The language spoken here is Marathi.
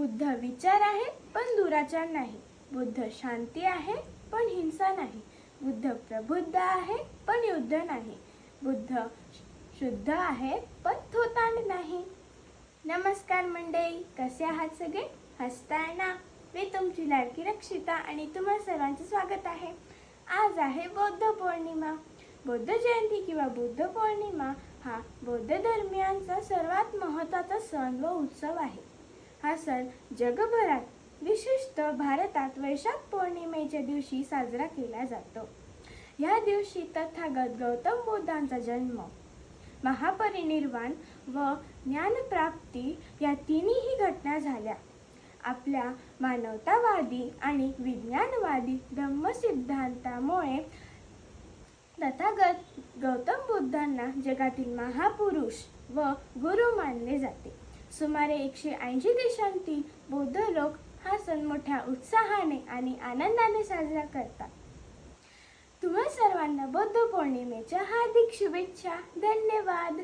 बुद्ध विचार आहे पण दुराचार नाही. बुद्ध शांती आहे पण हिंसा नाही. बुद्ध प्रबुद्ध आहे पण युद्ध नाही. बुद्ध शुद्ध आहे पण थोतांड नाही. नमस्कार मंडळी, कसे आहात सगळे? हसताय ना? मी तुमची लाडकी रक्षिता आणि तुम्हा सर्वांचे स्वागत आहे. आज आहे बौद्ध पौर्णिमा. बौद्ध जयंती किंवा बुद्ध पौर्णिमा हा बौद्ध धर्मियांचा सर्वात महत्त्वाचा सण व उत्सव आहे. हा सण जगभरात, विशेषतः भारतात वैशाख पौर्णिमेच्या दिवशी साजरा केला जातो. या दिवशी तथागत गौतम बुद्धांचा जन्म, महापरिनिर्वाण व ज्ञानप्राप्ती या तिन्ही घटना झाल्या. आपल्या मानवतावादी आणि विज्ञानवादी धम्मसिद्धांतामुळे तथागत गौतम बुद्धांना जगातील महापुरुष व गुरु मानले जाते. सुमारे 180 देशांतील बौद्ध लोक हा सण मोठ्या उत्साहाने आणि आनंदाने साजरा करतात. तुम्हा सर्वांना बौद्ध पौर्णिमेच्या हार्दिक शुभेच्छा. धन्यवाद.